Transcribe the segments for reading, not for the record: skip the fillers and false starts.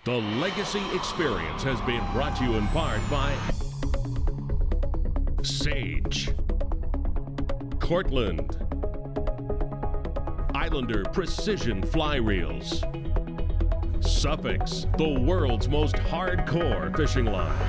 The Legacy Experience has been brought to you in part by Sage, Cortland, Islander Precision Fly Reels, Suffix, the world's most hardcore fishing line.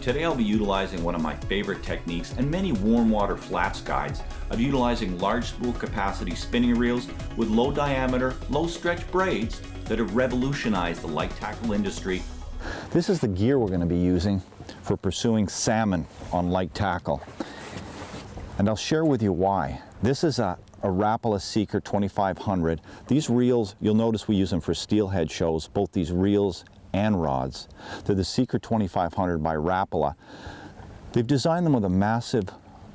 Today I'll be utilizing one of my favorite techniques and many warm water flats guides of utilizing large spool capacity spinning reels with low diameter, low stretch braids that have revolutionized the light tackle industry. This is the gear we're going to be using for pursuing salmon on light tackle. And I'll share with you why. This is a Rapala Seeker 2500. These reels, you'll notice we use them for steelhead shows, both these reels and rods. They're the Seeker 2500 by Rapala. They've designed them with a massive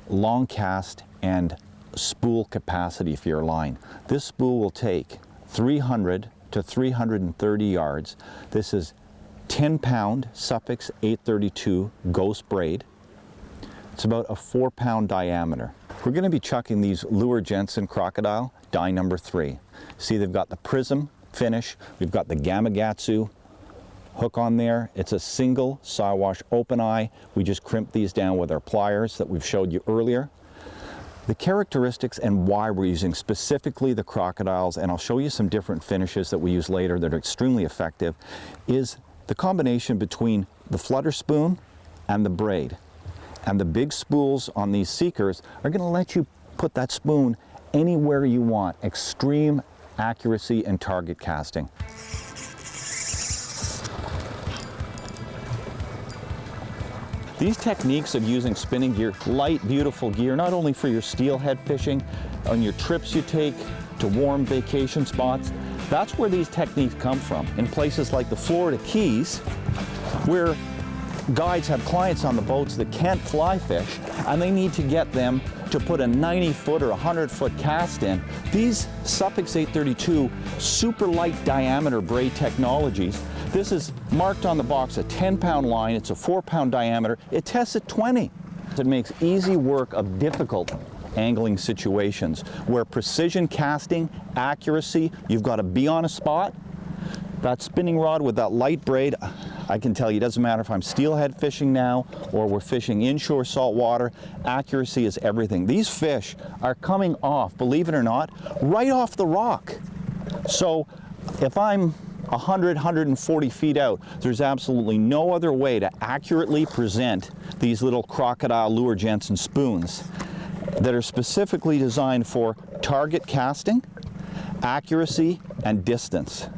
long cast and spool capacity for your line. This spool will take 300 to 330 yards. This is 10-pound Suffix 832 ghost braid. It's about a 4-pound diameter. We're going to be chucking these Lure Jensen crocodile, die number 3. See, they've got the prism finish. We've got the Gamakatsu hook on there. It's a single Siwash open eye. We just crimped these down with our pliers that we've showed you earlier. The characteristics and why we're using specifically the crocodiles, and I'll show you some different finishes that we use later that are extremely effective, is the combination between the flutter spoon and the braid. And the big spools on these Seekers are going to let you put that spoon anywhere you want. Extreme accuracy and target casting. These techniques of using spinning gear, light, beautiful gear, not only for your steelhead fishing, on your trips you take to warm vacation spots, that's where these techniques come from. In places like the Florida Keys, where guides have clients on the boats that can't fly fish, and they need to get them to put a 90-foot or 100-foot cast in. These Suffix 832 super light diameter braid technologies, this is marked on the box a 10-pound line, it's a 4-pound diameter, it tests at 20. It makes easy work of difficult angling situations where precision casting, accuracy, you've got to be on a spot. That spinning rod with that light braid, I can tell you, it doesn't matter if I'm steelhead fishing now or we're fishing inshore saltwater, accuracy is everything. These fish are coming off, believe it or not, right off the rock. So if I'm 100, 140 feet out, there's absolutely no other way to accurately present these little crocodile Lure Jensen spoons that are specifically designed for target casting, accuracy, and distance.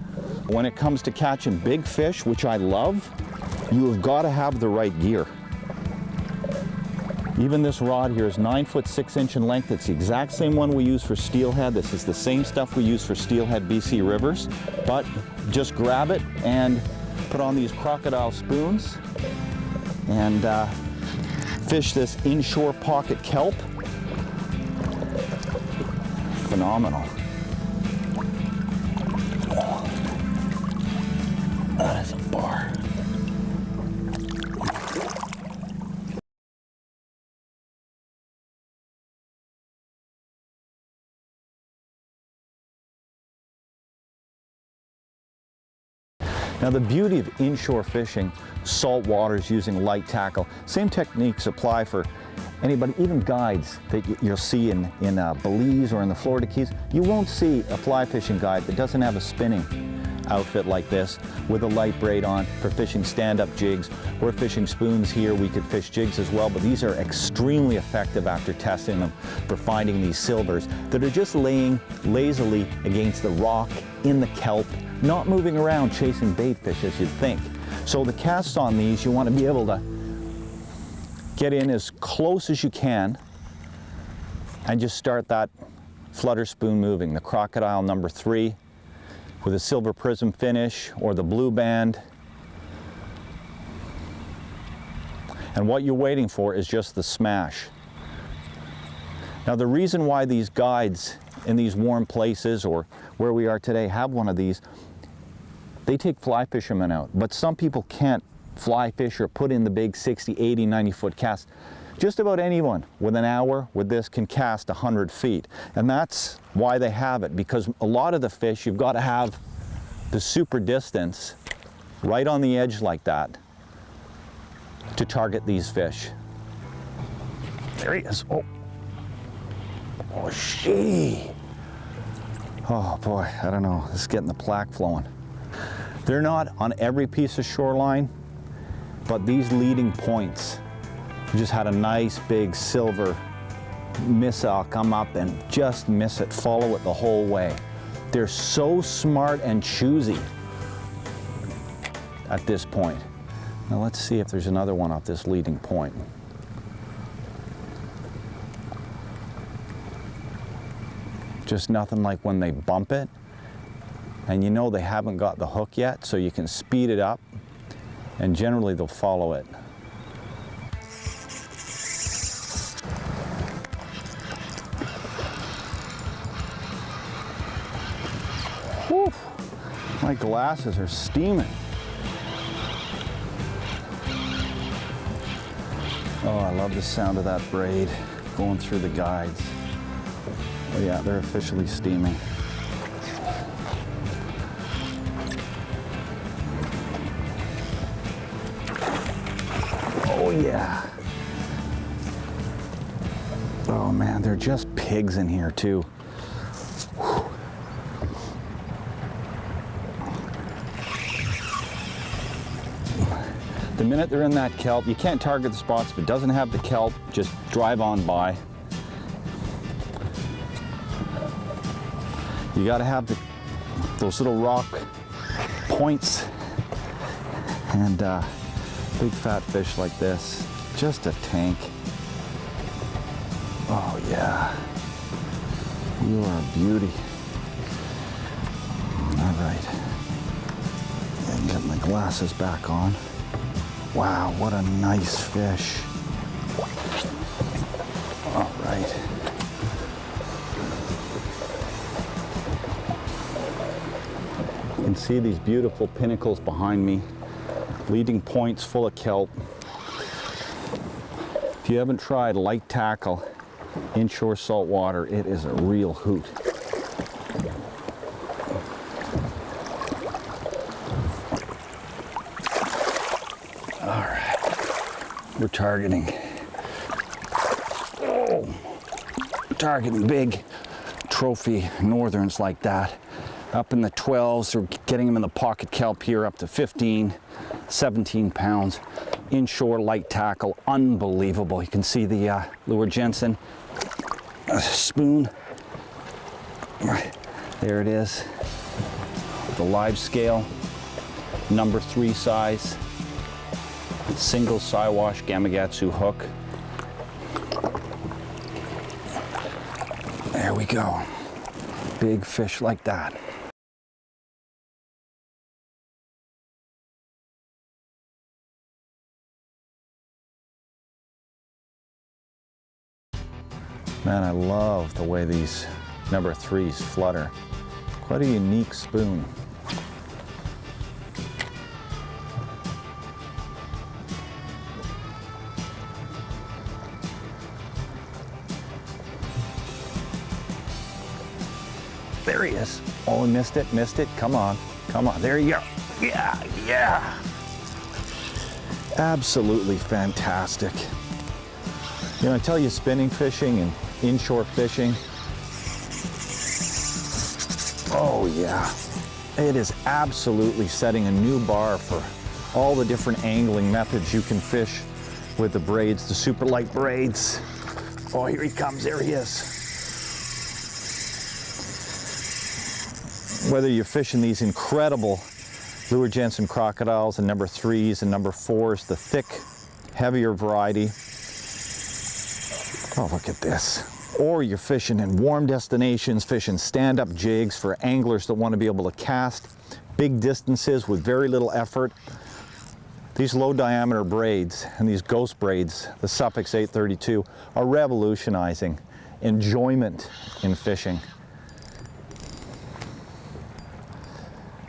When it comes to catching big fish, which I love, you have got to have the right gear. Even this rod here is 9 foot 6 inch in length. It's the exact same one we use for steelhead. This is the same stuff we use for steelhead BC rivers, but just grab it and put on these crocodile spoons and fish this inshore pocket kelp. Phenomenal. That is a bar. Now the beauty of inshore fishing, salt waters using light tackle, same techniques apply for anybody, even guides that you'll see in Belize or in the Florida Keys. You won't see a fly fishing guide that doesn't have a spinning outfit like this with a light braid on for fishing stand-up jigs. We're fishing spoons here, we could fish jigs as well, but these are extremely effective after testing them for finding these silvers that are just laying lazily against the rock in the kelp, not moving around chasing bait fish as you'd think. So the casts on these, you want to be able to get in as close as you can and just start that flutter spoon moving. The crocodile number 3 with a silver prism finish or the blue band And what you're waiting for is just the smash. Now the reason why these guides in these warm places or where we are today have one of these, they take fly fishermen out, but some people can't fly fish or put in the big 60, 80, 90 foot casts. Just about anyone with an hour with this can cast 100 feet. And that's why they have it, because a lot of the fish, you've got to have the super distance right on the edge like that to target these fish. There he is. Oh, oh, gee. Oh boy, I don't know. This is getting the plaque flowing. They're not on every piece of shoreline, but these leading points. You just had a nice big silver missile come up and just miss it, follow it the whole way. They're so smart and choosy at this point. Now let's see if there's another one off this leading point. Just nothing like when they bump it, and you know they haven't got the hook yet, so you can speed it up, and generally they'll follow it. Whew. My glasses are steaming. Oh, I love the sound of that braid going through the guides. Oh yeah, they're officially steaming. Oh yeah. Oh man, they're just pigs in here too. Whew. The minute they're in that kelp, you can't target the spots. If it doesn't have the kelp, just drive on by. You got to have those little rock points, and big fat fish like this, just a tank. Oh yeah, you are a beauty. All right, and get my glasses back on. Wow, what a nice fish. All right. You can see these beautiful pinnacles behind me, leading points full of kelp. If you haven't tried light tackle, inshore saltwater, it is a real hoot. We're targeting, targeting big trophy northerns like that. Up in the 12s, we're getting them in the pocket kelp here up to 15, 17 pounds. Inshore light tackle, unbelievable. You can see the lure Jensen spoon. There it is. The live scale, number 3 size. Single Siwash Gamakatsu hook. There we go. Big fish like that. Man, I love the way these number 3s flutter. Quite a unique spoon. There he is. Oh, missed it, missed it. Come on, come on. There you go. Yeah, yeah. Absolutely fantastic. You know, I tell you, spinning fishing and inshore fishing, oh yeah, it is absolutely setting a new bar for all the different angling methods you can fish with the braids, the super light braids. Oh, here he comes, there he is. Whether you're fishing these incredible lure Jensen crocodiles and number 3s and number 4s, the thick, heavier variety. Oh, look at this. Or you're fishing in warm destinations, fishing stand-up jigs for anglers that want to be able to cast big distances with very little effort. These low diameter braids and these ghost braids, the Suffix 832, are revolutionizing enjoyment in fishing.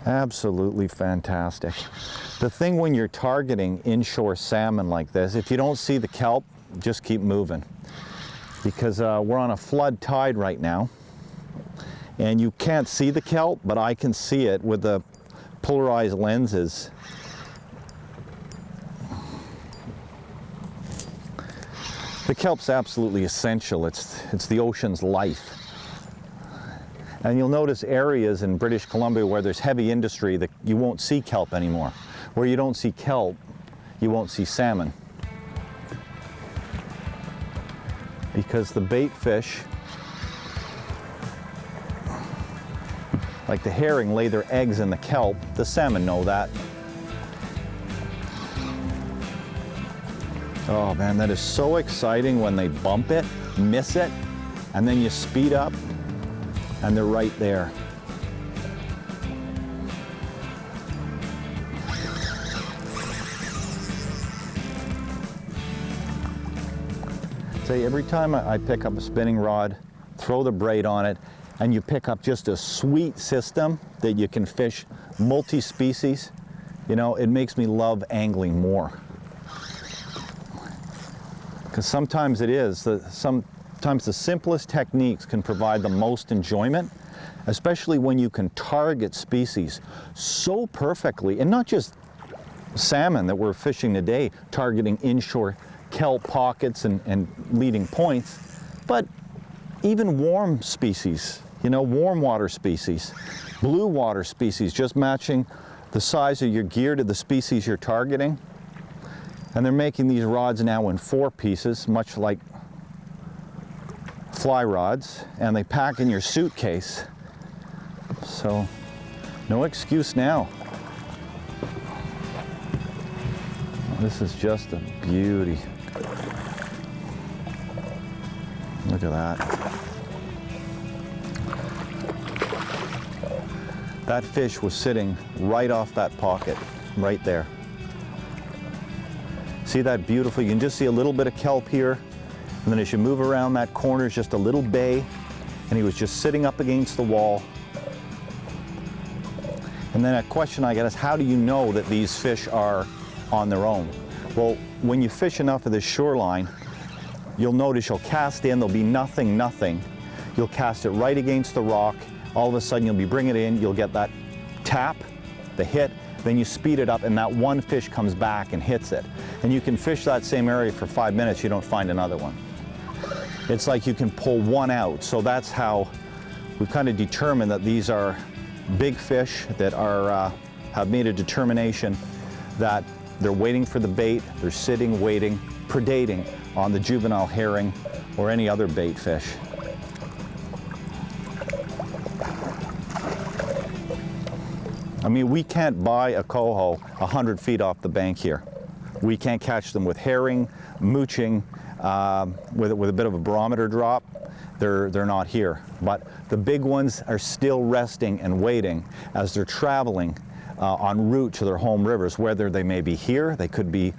Absolutely fantastic. The thing when you're targeting inshore salmon like this, if you don't see the kelp, just keep moving. Because we're on a flood tide right now, and you can't see the kelp, but I can see it with the polarized lenses. The kelp's absolutely essential. It's the ocean's life. And you'll notice areas in British Columbia where there's heavy industry that you won't see kelp anymore. Where you don't see kelp, you won't see salmon. Because the bait fish, like the herring, lay their eggs in the kelp. The salmon know that. Oh man, that is so exciting when they bump it, miss it, and then you speed up and they're right there. Say every time I pick up a spinning rod, throw the braid on it, and you pick up just a sweet system that you can fish multi-species, you know, it makes me love angling more. Because sometimes it is, sometimes the simplest techniques can provide the most enjoyment, especially when you can target species so perfectly, and not just salmon that we're fishing today, targeting inshore kelp pockets and leading points, but even warm species, you know, warm water species, blue water species, just matching the size of your gear to the species you're targeting. And they're making these rods now in 4 pieces, much like fly rods, and they pack in your suitcase. So, no excuse now. This is just a beauty. Look at that. That fish was sitting right off that pocket, right there. See that beautiful, you can just see a little bit of kelp here, and then as you move around that corner, it's just a little bay, and he was just sitting up against the wall. And then a question I get is, how do you know that these fish are on their own? Well, when you fish enough of this shoreline, you'll notice you'll cast in, there'll be nothing. You'll cast it right against the rock, all of a sudden you'll be bringing it in, you'll get that tap, the hit, then you speed it up and that one fish comes back and hits it. And you can fish that same area for 5 minutes, you don't find another one. It's like you can pull one out. So that's how we've kind of determined that these are big fish that are, have made a determination that they're waiting for the bait, they're sitting, waiting, predating on the juvenile herring or any other bait fish. I mean, we can't buy a coho 100 feet off the bank here. We can't catch them with herring, mooching, with a bit of a barometer drop. They're not here. But the big ones are still resting and waiting as they're traveling en route to their home rivers, whether they may be here, they could be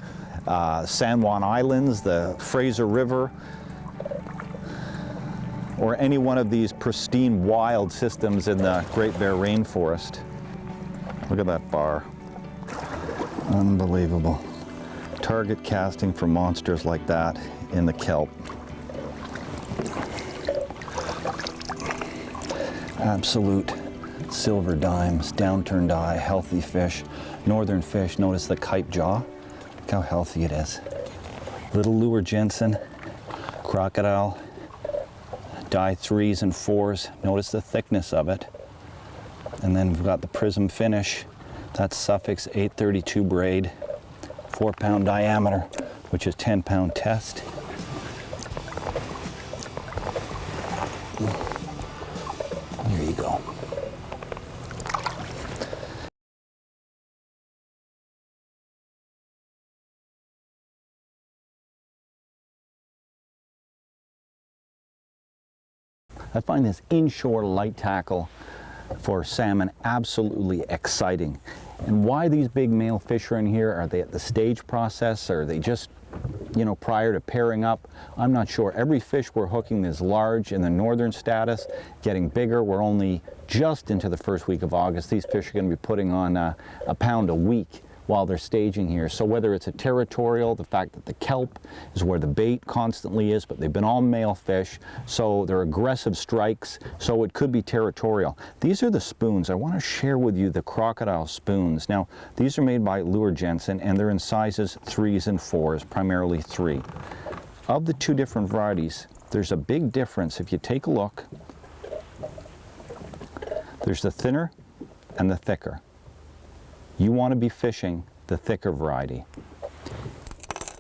San Juan Islands, the Fraser River, or any one of these pristine wild systems in the Great Bear Rainforest. Look at that bar. Unbelievable. Target casting for monsters like that in the kelp. Absolute silver dimes, downturned eye, healthy fish, northern fish. Notice the kite jaw. Look how healthy it is. Little lure Jensen, crocodile, dye 3s and 4s. Notice the thickness of it. And then we've got the prism finish. That's Suffix 832 braid, 4-pound diameter, which is 10-pound test. There you go. I find this inshore light tackle for salmon absolutely exciting. And why these big male fish are in here, are they at the stage process, or are they just, you know, prior to pairing up? I'm not sure. Every fish we're hooking is large in the northern status, getting bigger. We're only just into the first week of August. These fish are going to be putting on a pound a week while they're staging here. So whether it's a territorial, the fact that the kelp is where the bait constantly is, but they've been all male fish, so they're aggressive strikes, so it could be territorial. These are the spoons. I want to share with you the crocodile spoons. Now, these are made by Lure Jensen, and they're in sizes 3s and 4s, primarily 3. Of the two different varieties, there's a big difference. If you take a look, there's the thinner and the thicker. You want to be fishing the thicker variety.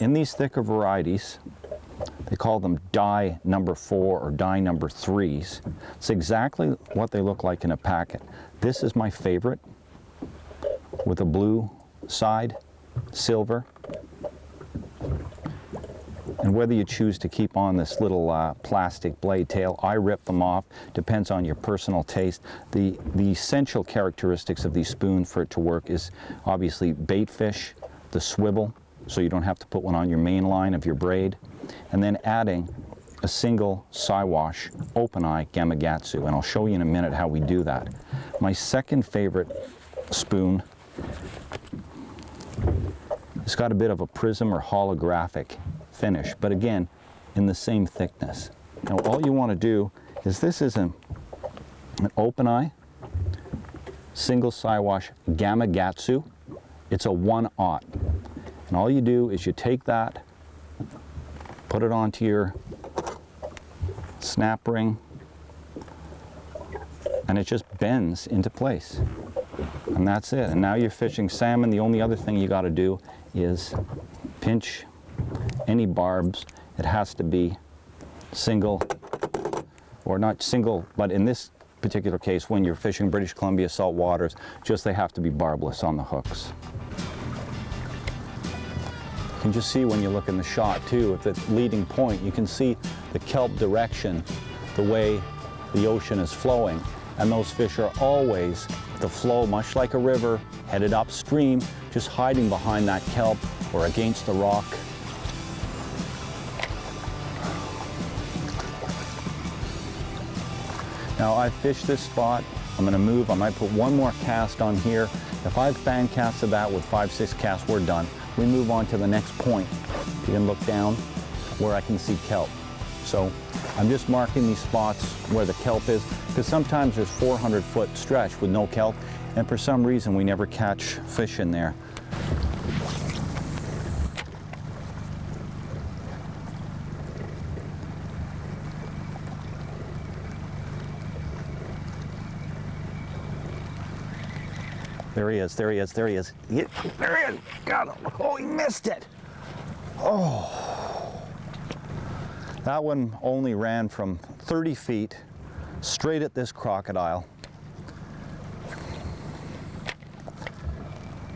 In these thicker varieties, they call them dye number 4 or dye number 3s. It's exactly what they look like in a packet. This is my favorite, with a blue side, silver. And whether you choose to keep on this little plastic blade tail, I rip them off, depends on your personal taste. The essential characteristics of these spoons for it to work is obviously bait fish, the swivel, so you don't have to put one on your main line of your braid, and then adding a single Siwash open eye Gamakatsu, and I'll show you in a minute how we do that. My second favorite spoon, it's got a bit of a prism or holographic finish, but again, in the same thickness. Now all you want to do is, this is an open eye, single Siwash Gamakatsu. It's a 1/0. And all you do is you take that, put it onto your snap ring, and it just bends into place. And that's it. And now you're fishing salmon. The only other thing you got to do is pinch any barbs. It has to be single, or not single, but in this particular case, when you're fishing British Columbia salt waters, just they have to be barbless on the hooks. You can just see when you look in the shot too, at the leading point, you can see the kelp direction, the way the ocean is flowing, and those fish are always the flow, much like a river, headed upstream, just hiding behind that kelp or against the rock. Now I've fished this spot, I'm going to move, I might put one more cast on here. If I've fan casted that with 5-6 casts, we're done. We move on to the next point. You can look down where I can see kelp. So I'm just marking these spots where the kelp is, because sometimes there's 400-foot stretch with no kelp, and for some reason we never catch fish in there. There he is, there he is, there he is. There he is, got him. Oh, he missed it. Oh. That one only ran from 30 feet straight at this crocodile.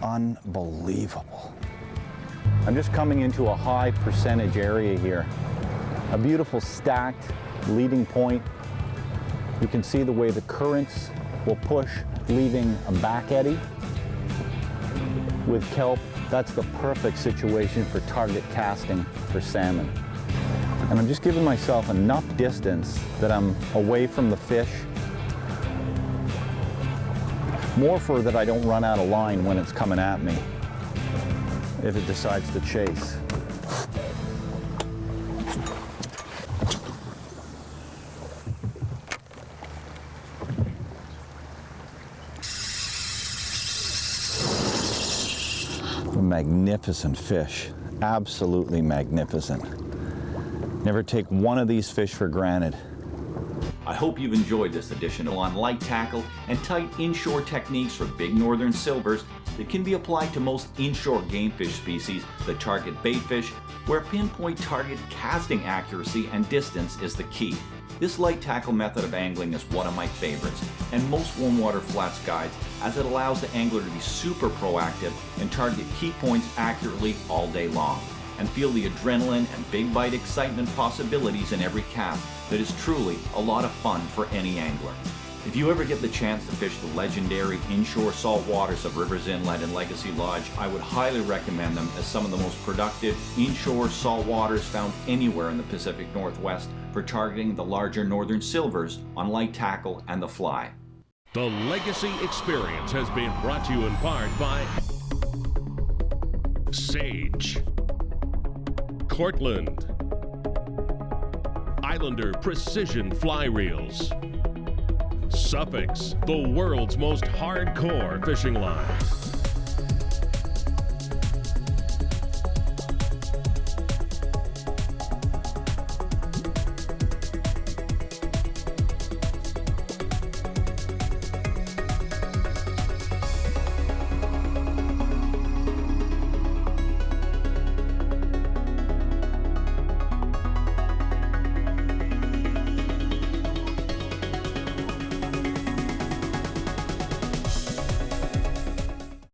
Unbelievable. I'm just coming into a high percentage area here. A beautiful stacked leading point. You can see the way the currents will push, leaving a back eddy with kelp. That's the perfect situation for target casting for salmon. And I'm just giving myself enough distance that I'm away from the fish, more for that I don't run out of line when it's coming at me, if it decides to chase. Magnificent fish, absolutely magnificent. Never take one of these fish for granted. I hope you've enjoyed this edition on light tackle and tight inshore techniques for big northern silvers that can be applied to most inshore game fish species that target bait fish, where pinpoint target casting accuracy and distance is the key. This light tackle method of angling is one of my favorites, and most warm water flats guides, as it allows the angler to be super proactive and target key points accurately all day long, and feel the adrenaline and big bite excitement possibilities in every cast that is truly a lot of fun for any angler. If you ever get the chance to fish the legendary inshore salt waters of Rivers Inlet and Legacy Lodge, I would highly recommend them as some of the most productive inshore salt waters found anywhere in the Pacific Northwest for targeting the larger northern silvers on light tackle and the fly. The Legacy Experience has been brought to you in part by Sage, Cortland, Islander Precision Fly Reels, Suffix, the world's most hardcore fishing line,